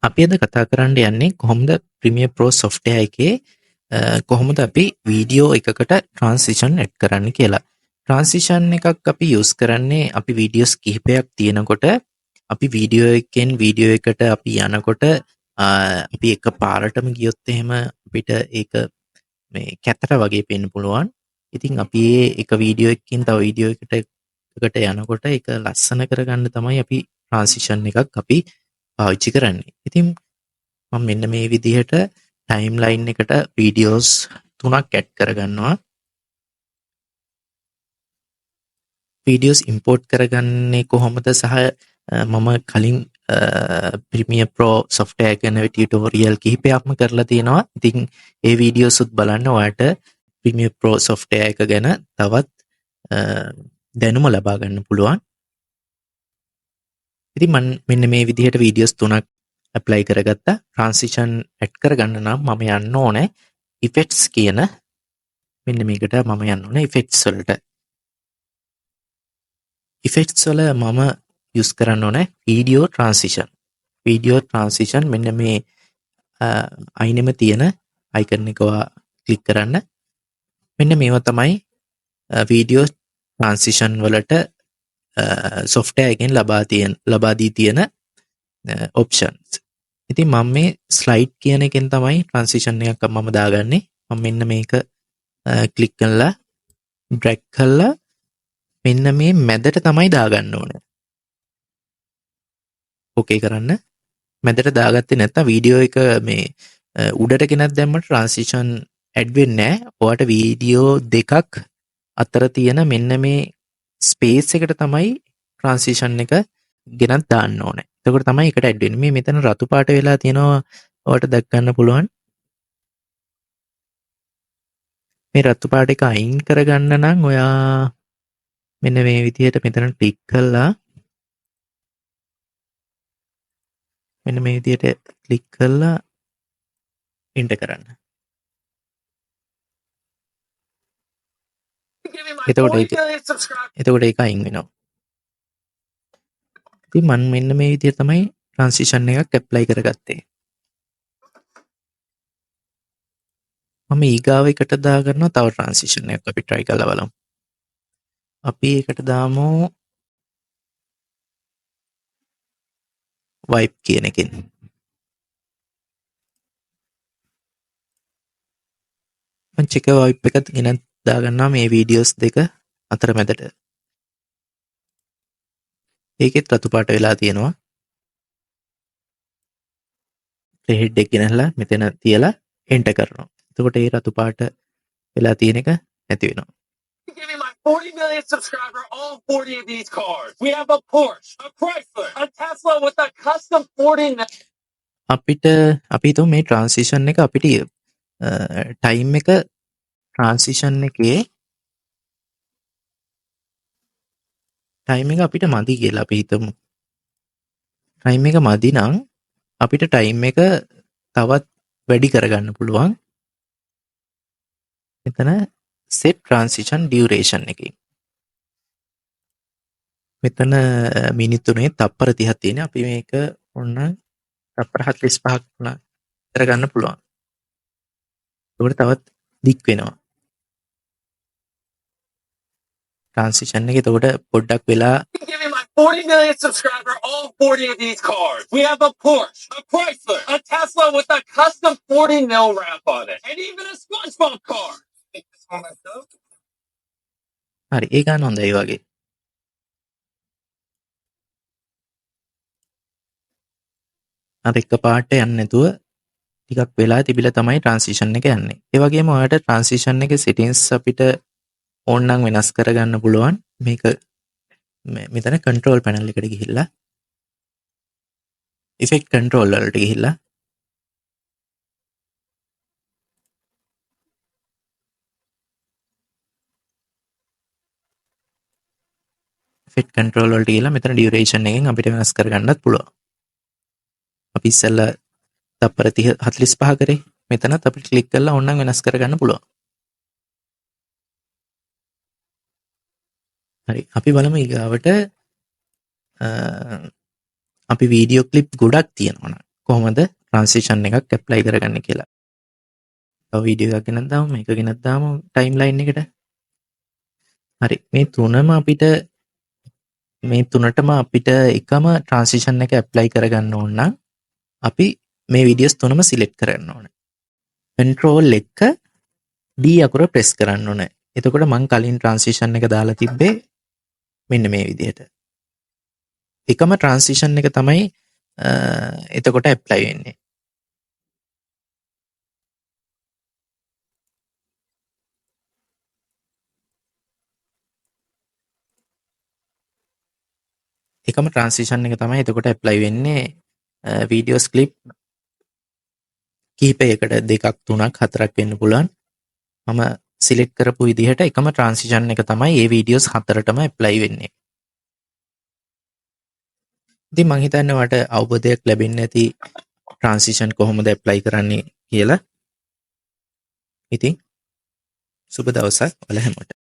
අපි අද කතා කරන්න යන්නේ කොහොමද Premiere Pro software එකේ කොහොමද අපි වීඩියෝ එකකට transition add කරන්න කියලා. transition එකක් අපි use කරන්නේ අපි වීඩියෝස් කිහිපයක් තියෙනකොට අපි වීඩියෝ එකෙන් වීඩියෝ එකට අපි යනකොට අපි එක පාරටම ගියොත් එහෙම අපිට ඒක මේ කැතට වගේ පේන්න පුළුවන්. ඉතින් අපි එක වීඩියෝ එකකින් තව වීඩියෝ එකකට යනකොට ඒක ලස්සන කරගන්න තමයි අපි transition එකක් අපි පාවිච්චි කරන්නේ. ඉතින් මම මෙන්න මේ විදිහට ටයිම්ලයින් එකට වීඩියෝස් 3ක් ඇඩ් කරගන්නවා. වීඩියෝස් ඉම්පෝර්ට් කරගන්නේ කොහොමද සහ මම කලින් Premiere Pro software ගැන ටියුටෝරියල් කිහිපයක්ම කරලා තියෙනවා. ඉතින් ඒ වීඩියෝස් උත් බලන්න ඔයාලට Premiere Pro software එක ගැන තවත් දැනුම ලබා ගන්න පුළුවන්. ඉතින් මම මෙන්න මේ විදිහට වීඩියෝස් 3ක් ඇප්ලයි කරගත්තා. ට්‍රාන්සිෂන් ඇඩ් කරගන්න නම් මම යන්න ඕනේ ඉෆෙක්ට්ස් කියන මෙන්න මේකට මම යන්න ඕනේ ඉෆෙක්ට්ස් වලට. ඉෆෙක්ට්ස් වල මම යූස් කරන්න ඕනේ වීඩියෝ ට්‍රාන්සිෂන්. වීඩියෝ ට්‍රාන්සිෂන් මෙන්න මේ අයිනෙම තියෙන අයිකන් එක ක්ලික් කරන්න. මෙන්න මේවා තමයි වීඩියෝ ට්‍රාන්සිෂන් වලට software එකෙන් ලබා දී තියෙන options. ඉතින් මම මේ ස්ලයිඩ් කියන එකෙන් තමයි ට්‍රාන්සිෂන් එකක් මම දාගන්නේ. මම මෙන්න මේක ක්ලික් කරලා ඩ්‍රැග් කරලා මෙන්න මේ මැදට තමයි දාගන්න ඕනේ. ඕකේ කරන්න. මැදට දාගත්තේ නැත්නම් වීඩියෝ එක මේ උඩට ගෙනත් දැම්මම ට්‍රාන්සිෂන් ඇඩ් වෙන්නේ නැහැ. ඔයාට වීඩියෝ දෙකක් අතර තියෙන මෙන්න මේ ස්පේස් එකට තමයි ට්‍රාන්සිෂන් එක ගෙනත් දාන්න ඕනේ. එතකොට තමයි එකට ඇඩ් වෙන්නේ. මේ මෙතන රතු පාට වෙලා තියෙනවා ඔයාලට දැක් ගන්න පුළුවන්. මේ රතු පාට එක අයින් කරගන්න නම් ඔයා මෙන්න මේ විදිහට මෙතන ක්ලික් කරලා මෙන්න මේ විදිහට ක්ලික් කරලා එන්ටර් කරන්න. එතකොට ඒක අයින් වෙනවා. ඉතින් මම මෙන්න මේ විදිහට තමයි ට්‍රාන්සිෂන් එකක් ඇප්ලයි කරගත්තේ. මම ඊගාව එකට දාගන්නවා තව ට්‍රාන්සිෂන් එකක් අපි try කරලා බලමු. අපි ඒකට දාමු wipe කියන එකෙන්. මම චෙක wipe එකත් ගෙන දාගන්නවා මේ වීඩියෝස් දෙක අතර මැදට. ඒකෙත් රතු පාට වෙලා තියෙනවා. හෙඩ් එක ගෙනල්ලා මෙතන තියලා එන්ටර් කරනවා. එතකොට ඒ රතු පාට වෙලා තියෙන එක නැති වෙනවා. 40 million subscriber, all 40 of these cars. We have a Porsche, a Chrysler, a Tesla with a custom 40. අපිට අපි හිතමු මේ ට්‍රාන්සිෂන් එක අපිට ටයිම් එක ට්‍රාන්සිෂන් එකේ ටයිම් එක අපිට මදි කියලා අපි හිතමු. ටයිම් එක මදි නම් අපිට ටයිම් එක තවත් වැඩි කරගන්න පුළුවන්. මෙතන set transition duration එකකින්. මෙතන මිනිත්තු 3 තප්පර 30ක් තියෙන. අපි මේක ඔන්න තප්පර 45ක් කරගන්න පුළුවන්. ඒකට තවත් දික් වෙනවා. transition එක එතකොට පොඩ්ඩක් වෙලා 40 million subscriber, all 40 of these cars. We have a Porsche, a Chrysler, a Tesla with a custom 40 mil wrap on it, and even a SpongeBob car. හරි ඒ ගන්න හොඳයි වගේ. අර එක පාට යන්නේ නැතුව ටිකක් වෙලා තිබිලා තමයි ට්‍රාන්සිෂන් එක යන්නේ. ඒ වගේම ඔයාලට ට්‍රාන්සිෂන් එකේ settings අපිට ඕන නම් වෙනස් කරගන්න පුළුවන්. මේක මෙතන control panel එකට ගිහිල්ලා effect control වලට ගිහිල්ලා effect control වලට ගිහිල්ලා මෙතන duration එකෙන් අපිට වෙනස් කරගන්නත් පුළුවන්. අපි ඉස්සෙල්ලා තප්පර 30 45 කරේ. මෙතනත් අපිට ක්ලික් කරලා ඕන නම් වෙනස් කරගන්න පුළුවන්. හරි අපි බලමු ඊගාවට අපි වීඩියෝ ක්ලිප් ගොඩක් තියෙනවා. කොහොමද ට්‍රාන්සිෂන් එකක් ඇප්ලයි කරගන්නේ කියලා. තව වීඩියෝ එකක් ගෙනත් දාමු. මේක ගෙනත් දාමු ටයිම්ලයින් එකට. හරි. මේ තුනටම අපිට එකම ට්‍රාන්සිෂන් එක ඇප්ලයි කරගන්න ඕන නම් අපි මේ වීඩියෝස් තුනම සිලෙක්ට් කරන්න ඕනේ. කන්ට්‍රෝල් එක D අකුර ප්‍රෙස් කරන්න ඕනේ. එතකොට මං කලින් ට්‍රාන්සිෂන් එක දාලා තිබ්බේ මෙන්න මේ විදිහට. එකම ට්‍රාන්සිෂන් එක තමයි එතකොට ඇප්ලයි වෙන්නේ. එකම ට්‍රාන්සිෂන් එක තමයි එතකොට ඇප්ලයි වෙන්නේ වීඩියෝස් ක්ලිප් කිහිපයකට 2ක් 3ක් 4ක් වෙන්න පුළුවන්. මම සිලෙක්ට් කරපු විදිහට එකම ට්‍රාන්සිෂන් එක තමයි මේ වීඩියෝස් 4ටම ඇප්ලයි වෙන්නේ. ඉතින් මං හිතන්නේ ඔයාලට අවබෝධයක් ලැබෙන්නේ නැති ට්‍රාන්සිෂන් කොහොමද ඇප්ලයි කරන්නේ කියලා. ඉතින් සුබ දවසක් ඔයාලා හැමෝටම.